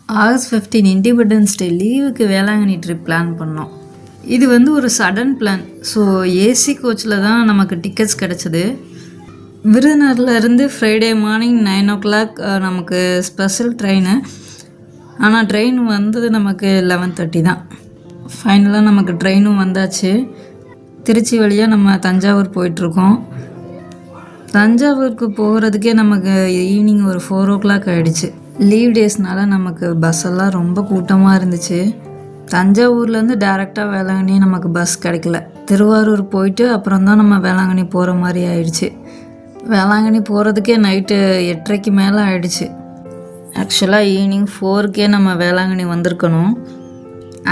August 15 independence day லீவுக்கு Velankanni trip plan பண்ணோம். இது ஒரு சடன் பிளான். ஸோ ஏசி கோச்சில் தான் நமக்கு டிக்கெட்ஸ் கிடச்சிது. விருதுநகர்லேருந்து ஃப்ரைடே மார்னிங் 9 o'clock நமக்கு ஸ்பெஷல் ட்ரெயின். ஆனால் ட்ரெயின் வந்தது நமக்கு 11:30 தான். ஃபைனலாக நமக்கு ட்ரெயினும் வந்தாச்சு. திருச்சி வழியாக நம்ம தஞ்சாவூர் போயிட்டுருக்கோம். தஞ்சாவூருக்கு போகிறதுக்கே நமக்கு ஈவினிங் ஒரு 4 o'clock ஆகிடுச்சு. லீவ் டேஸ்னால நமக்கு பஸ்ஸெல்லாம் ரொம்ப கூட்டமாக இருந்துச்சு. தஞ்சாவூர்லேருந்து டேரெக்டாக வேளாங்கண்ணி நமக்கு பஸ் கிடைக்கல. திருவாரூர் போயிட்டு அப்புறம் தான் நம்ம வேளாங்கண்ணி போகிற மாதிரி ஆயிடுச்சு. வேளாங்கண்ணி போகிறதுக்கே நைட்டு 8:30 மேலே ஆயிடுச்சு. ஆக்சுவலாக ஈவினிங் 4 நம்ம வேளாங்கண்ணி வந்திருக்கணும்.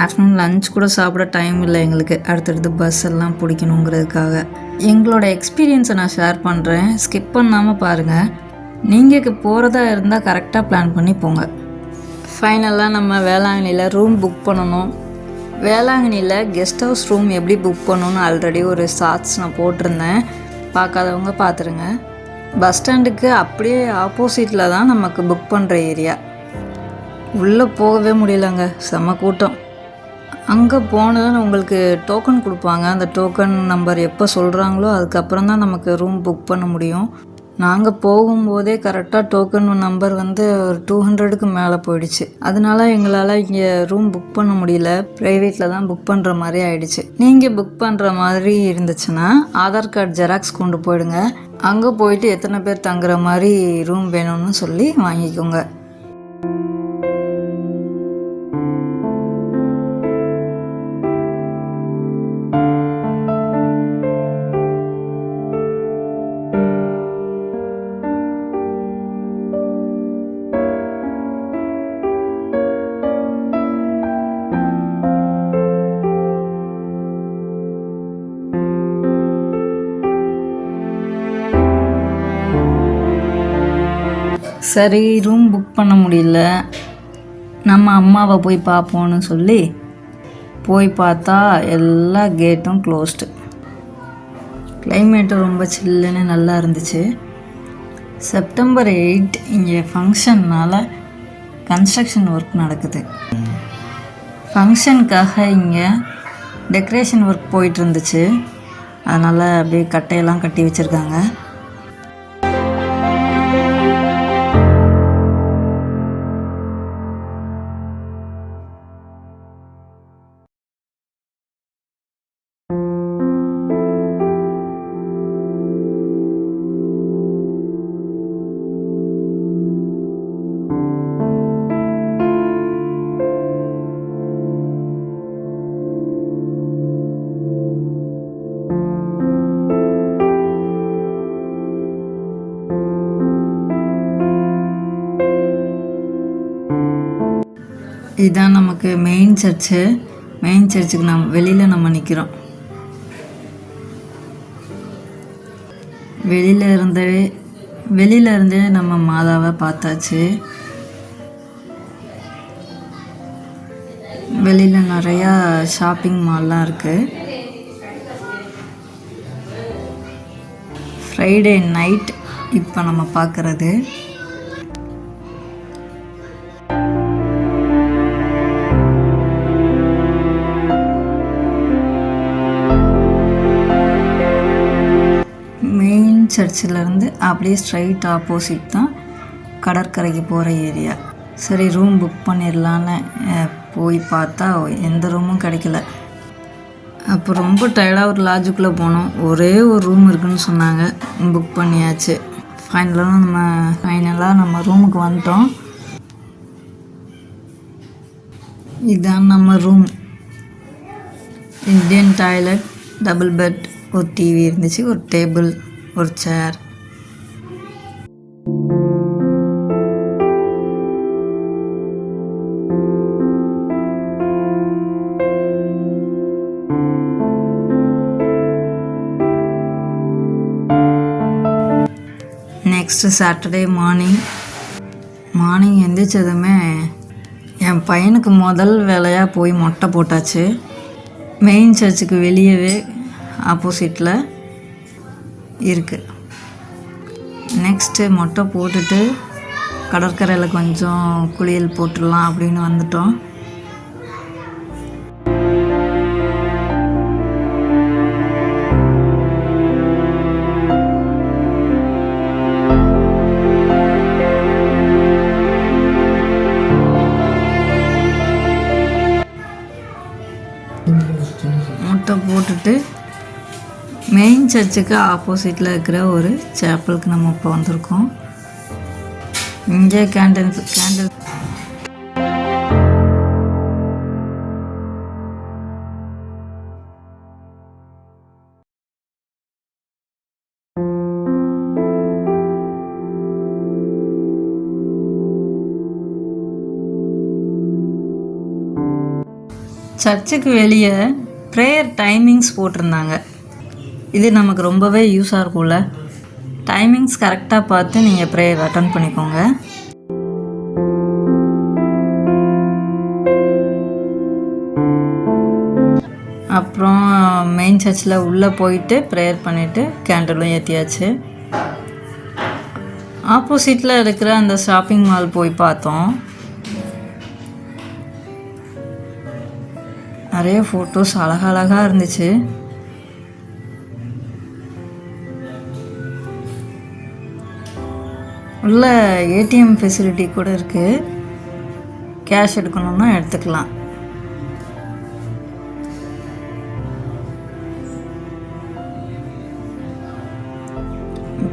ஆஃப்டர்நூன் லஞ்ச் கூட சாப்பிட டைம் இல்லை எங்களுக்கு. அடுத்தடுத்து பஸ் எல்லாம் பிடிக்கணுங்கிறதுக்காக எங்களோட எக்ஸ்பீரியன்ஸை நான் ஷேர் பண்ணுறேன். ஸ்கிப் பண்ணாமல் பாருங்கள். நீங்கள் போகிறதா இருந்தால் கரெக்டாக பிளான் பண்ணி போங்க. ஃபைனலாக நம்ம வேளாங்கண்ணியில் ரூம் புக் பண்ணணும். வேளாங்கண்ணியில் கெஸ்ட் ஹவுஸ் ரூம் எப்படி புக் பண்ணணும்னு ஆல்ரெடி ஒரு ஷார்ட்ஸ் நான் போட்டிருந்தேன். பார்க்காதவங்க பார்த்துருங்க. பஸ் ஸ்டாண்டுக்கு அப்படியே ஆப்போசிட்டில் தான் நமக்கு புக் பண்ணுற ஏரியா. உள்ளே போகவே முடியலங்க, செம்ம கூட்டம். அங்கே போனதுன்னு உங்களுக்கு டோக்கன் கொடுப்பாங்க. அந்த டோக்கன் நம்பர் எப்போ சொல்கிறாங்களோ அதுக்கப்புறம் தான் நமக்கு ரூம் புக் பண்ண முடியும். நாங்கள் போகும்போதே கரெக்டாக டோக்கன் நம்பர் ஒரு 200க்கு மேலே போயிடுச்சு. அதனால எங்களால் இங்கே ரூம் புக் பண்ண முடியல. ப்ரைவேட்டில் தான் புக் பண்ணுற மாதிரி ஆயிடுச்சு. நீங்கள் புக் பண்ணுற மாதிரி இருந்துச்சுன்னா ஆதார் கார்டு ஜெராக்ஸ் கொண்டு போயிடுங்க. அங்கே போயிட்டு எத்தனை பேர் தங்குற மாதிரி ரூம் வேணும்னு சொல்லி வாங்கிக்கோங்க. சரி, ரூம் புக் பண்ண முடியல, நம்ம அம்மாவை போய் பார்ப்போன்னு சொல்லி போய் பார்த்தா எல்லா கேட்டும் க்ளோஸ்டு. கிளைமேட்டும் ரொம்ப சில்லுன்னு நல்லா இருந்துச்சு. செப்டம்பர் 8 இங்கே ஃபங்க்ஷன்னால் கன்ஸ்ட்ரக்ஷன் ஒர்க் நடக்குது. ஃபங்க்ஷனுக்காக இங்கே டெக்கரேஷன் ஒர்க் போயிட்டு இருந்துச்சு. அதனால் அப்படியே கட்டையெல்லாம் கட்டி வச்சுருக்காங்க. இதுதான் நமக்கு மெயின் சர்ச்சு. மெயின் சர்ச்சுக்கு வெளியில் நம்ம நிற்கிறோம். வெளியில் இருந்தே நம்ம மாதாவை பார்த்தாச்சு. வெளியில் நிறையா ஷாப்பிங் மால்லாம் இருக்குது. ஃப்ரைடே நைட் இப்போ நம்ம பார்க்குறது. சர்ச்சிலேருந்து அப்படியே ஸ்ட்ரைட் ஆப்போசிட் தான் கடற்கரைக்கு போகிற ஏரியா. சரி, ரூம் புக் பண்ணிடலான்னு போய் பார்த்தா எந்த ரூமும் கிடைக்கல. அப்போ ரொம்ப டயர்டாக ஒரு லாட்ஜுக்குள்ளே போனோம். ஒரே ஒரு ரூம் இருக்குன்னு சொன்னாங்க. புக் பண்ணியாச்சு. ஃபைனலாக நம்ம ரூமுக்கு வந்துட்டோம். இதுதான் நம்ம room. Indian toilet, double bed, ஒரு டிவி இருந்துச்சு, ஒரு டேபிள், ஒரு சேர். நெக்ஸ்ட்டு சாட்டர்டே மார்னிங் எந்திரிச்சதுமே என் பையனுக்கு முதல் வேலையாக போய் மொட்டை போட்டாச்சு. மெயின் சர்ச்சுக்கு வெளியவே ஆப்போசிட்டில் இருக்குது. நெக்ஸ்ட்டு மொட்டை போட்டுட்டு கடற்கரையில் கொஞ்சம் குளியல் போட்டுடலாம் அப்படின்னு வந்துட்டோம். முட்டை போட்டுட்டு மெயின் சர்ச்சுக்கு ஆப்போசிட்டில் இருக்கிற ஒரு சேப்பலுக்கு நம்ம இப்போ வந்திருக்கோம். இங்கே கேண்டில் சர்ச்சுக்கு வெளியே ப்ரேயர் டைமிங்ஸ் போட்டிருந்தாங்க. இது நமக்கு ரொம்பவே யூஸாக இருக்கும்ல. டைமிங்ஸ் கரெக்டாக பார்த்து நீங்கள் ப்ரேயர் அட்டன் பண்ணிக்கோங்க. அப்புறம் மெயின் சர்ச்சில் உள்ளே போயிட்டு ப்ரேயர் பண்ணிவிட்டு கேண்டிலும் ஏற்றியாச்சு. ஆப்போசிட்டில் இருக்கிற அந்த ஷாப்பிங் மால் போய் பார்த்தோம். நிறைய ஃபோட்டோஸ் அழகழகாக இருந்துச்சு. உள்ள ஏடிஎம் ஃபெசிலிட்டி கூட இருக்குது. கேஷ் எடுக்கணுன்னா எடுத்துக்கலாம்.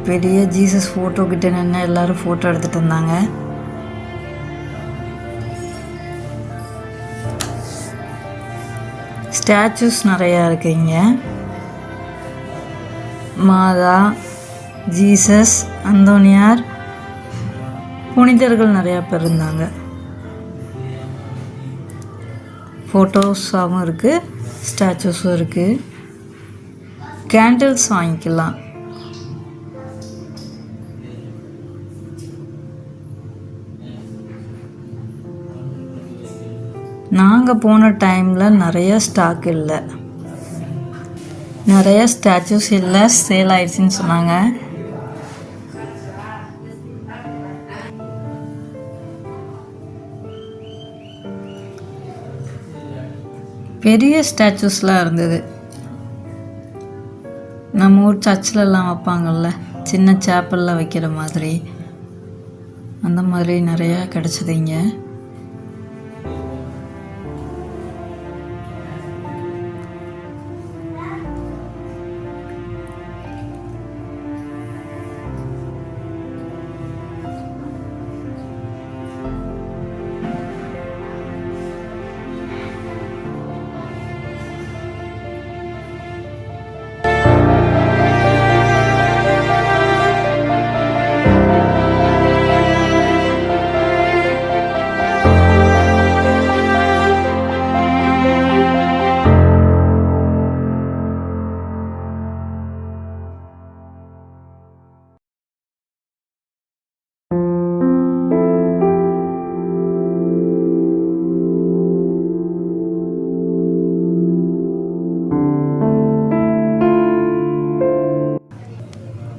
பெரிய ஜீசஸ் ஃபோட்டோ கிட்ட நின்று எல்லோரும் ஃபோட்டோ எடுத்துகிட்டு இருந்தாங்க. ஸ்டாச்சூஸ் நிறையா இருக்குது இங்கே. மாதா, ஜீசஸ், அந்தோனியார், புனிதர்கள் நிறையா பேர் இருந்தாங்க. ஃபோட்டோஸாகவும் இருக்குது, ஸ்டாச்சூஸும் இருக்குது. கேண்டில்ஸ் வாங்கிக்கலாம். நாங்கள் போன டைமில் நிறைய ஸ்டாக் இல்லை, நிறைய ஸ்டாச்சூஸ் இல்லை, சேல் ஆயிடுச்சுன்னு சொன்னாங்க. பெரிய ஸ்டாச்சூஸ்லாம் இருந்தது. நம்ம ஊர் சர்ச்சிலலாம் வைப்பாங்கள்ல, சின்ன சேப்பலில் வைக்கிற மாதிரி, அந்த மாதிரி நிறையா கிடச்சிது இங்கே.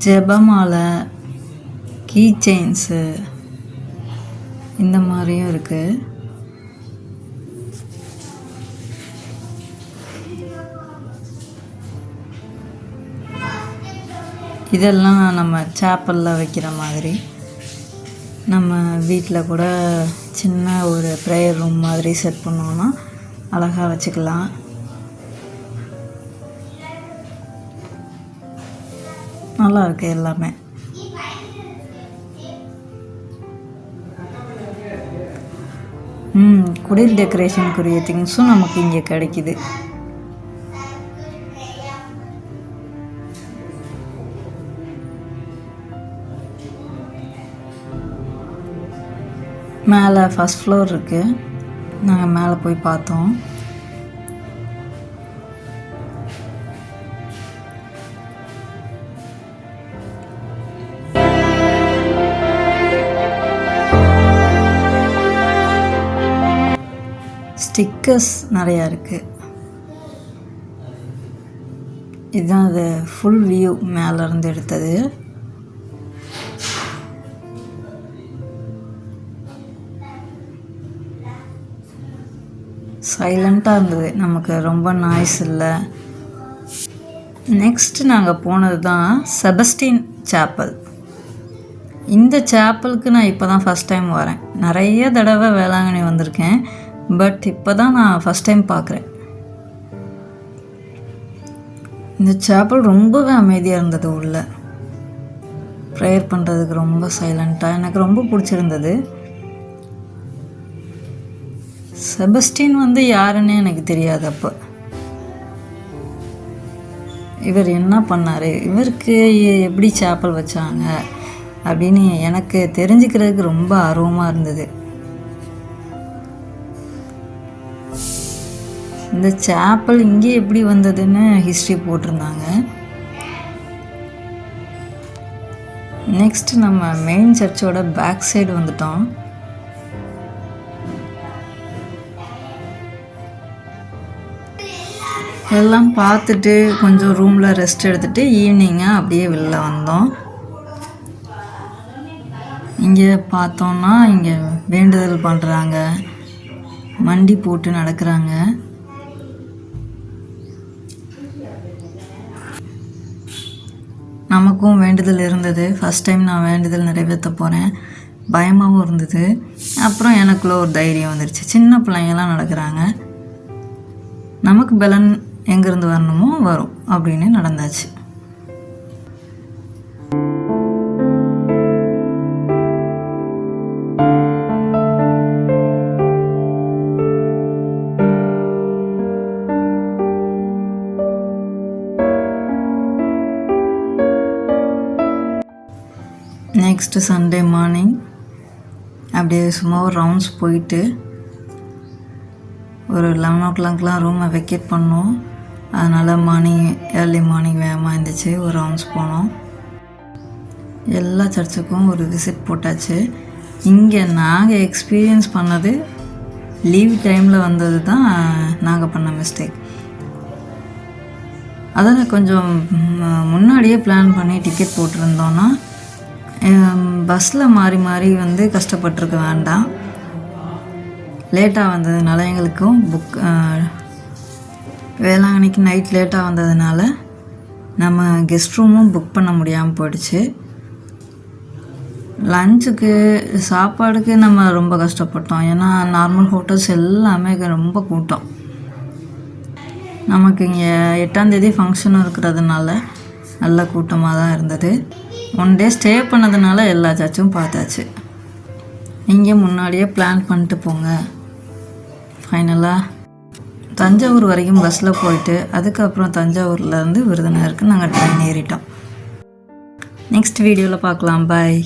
ஜெபமாலை, கீ செயின்ஸு இந்த மாதிரியும் இருக்குது. இதெல்லாம் நம்ம சேப்பலில் வைக்கிற மாதிரி, நம்ம வீட்டில் கூட சின்ன ஒரு ப்ரேயர் ரூம் மாதிரி செட் பண்ணோன்னா அழகாக வச்சுக்கலாம். நல்லா இருக்கு எல்லாமே. குடில் டெக்கரேஷனுக்குரிய திங்ஸும் நமக்கு இங்கே கிடைக்குது. மேலே ஃபஸ்ட் ஃப்ளோர் இருக்குது. நாங்கள் மேலே போய் பார்த்தோம். ஸ்டிக்கர்ஸ் நிறையா இருக்குது. இதுதான் அது ஃபுல் வியூ மேலேருந்து எடுத்தது. சைலண்ட்டாக இருந்தது, நமக்கு ரொம்ப நாய்ஸ் இல்லை. நெக்ஸ்ட்டு நாங்கள் போனது தான் செபஸ்டின் சாப்பல். இந்த சாப்பலுக்கு நான் இப்போ தான் ஃபஸ்ட் டைம் வரேன். நிறைய தடவை வேளாங்கண்ணி வந்திருக்கேன், பட் இப்போ தான் நான் ஃபஸ்ட் டைம் பார்க்குறேன். இந்த சாப்பல் ரொம்பவே அமைதியாக இருந்தது. உள்ள ப்ரேயர் பண்ணுறதுக்கு ரொம்ப சைலண்ட்டாக எனக்கு ரொம்ப பிடிச்சிருந்தது. செபஸ்டின் யாருன்னு எனக்கு தெரியாது. அப்போ இவர் என்ன பண்ணார், இவருக்கு எப்படி சாப்பல் வச்சாங்க அப்படின்னு எனக்கு தெரிஞ்சுக்கிறதுக்கு ரொம்ப ஆர்வமாக இருந்தது. இந்த சாப்பல் இங்கே எப்படி வந்ததுன்னு ஹிஸ்ட்ரி போட்டிருந்தாங்க. நெக்ஸ்ட் நம்ம மெயின் சர்ச்சோட பேக் சைடு வந்துட்டோம். எல்லாம் பார்த்துட்டு கொஞ்சம் ரூமில் ரெஸ்ட் எடுத்துகிட்டு ஈவினிங்காக அப்படியே வெளில வந்தோம். இங்கே பார்த்தோன்னா இங்கே வேண்டுதல் பண்ணுறாங்க, மண்டி போட்டு நடக்கிறாங்க. நமக்கும் வேண்டுதல் இருந்தது. ஃபஸ்ட் டைம் நான் வேண்டுதல் நிறைவேற்ற போகிறேன். பயமாகவும் இருந்தது. அப்புறம் எனக்குள்ள ஒரு தைரியம் வந்துடுச்சு. சின்ன பிள்ளைங்கள்லாம் நடக்கிறாங்க, நமக்கு பலன் எங்கேருந்து வரணுமோ வரும் அப்படின்னு நடந்தாச்சு. நெக்ஸ்ட்டு சண்டே மார்னிங் அப்படியே சும்மா ஒரு ரவுண்ட்ஸ் போயிட்டு ஒரு 11 o'clockலாம் ரூமை வெக்கேட் பண்ணோம். அதனால் ஏர்லி மார்னிங் வேகமாக இருந்துச்சு, ஒரு ரவுண்ட்ஸ் போனோம். எல்லா சர்ச்சுக்கும் ஒரு விசிட் போட்டாச்சு. இங்கே நாங்கள் எக்ஸ்பீரியன்ஸ் பண்ணது லீவ் டைமில் வந்தது தான் நாங்கள் பண்ண மிஸ்டேக். அதில் கொஞ்சம் முன்னாடியே பிளான் பண்ணி டிக்கெட் போட்டிருந்தோன்னா பஸ்ஸில் மாறி மாறி கஷ்டப்பட்டிருக்க வேண்டாம். லேட்டாக வந்ததுனால எங்களுக்கும் வேளாங்கண்ணிக்கு நைட் லேட்டாக வந்ததுனால நம்ம கெஸ்ட் ரூமும் புக் பண்ண முடியாமல் போயிடுச்சு. லஞ்சுக்கு சாப்பாடுக்கு நம்ம ரொம்ப கஷ்டப்பட்டோம். ஏன்னா நார்மல் ஹோட்டல்ஸ் எல்லாமே ரொம்ப கூட்டம். நமக்கு இங்கே 8ஆம் தேதி ஃபங்க்ஷனும் இருக்கிறதுனால நல்ல கூட்டமாக தான் இருந்தது. 1 day ஸ்டே பண்ணதுனால எல்லா சர்ச்சும் பார்த்தாச்சு. நீங்கள் முன்னாடியே பிளான் பண்ணிட்டு போங்க. ஃபைனலாக தஞ்சாவூர் வரைக்கும் பஸ்ஸில் போயிட்டு அதுக்கப்புறம் தஞ்சாவூர்லேருந்து விருதுநகருக்கு நாங்கள் ட்ரெயின் ஏறிட்டோம். நெக்ஸ்ட் வீடியோவில் பார்க்கலாம். பாய்.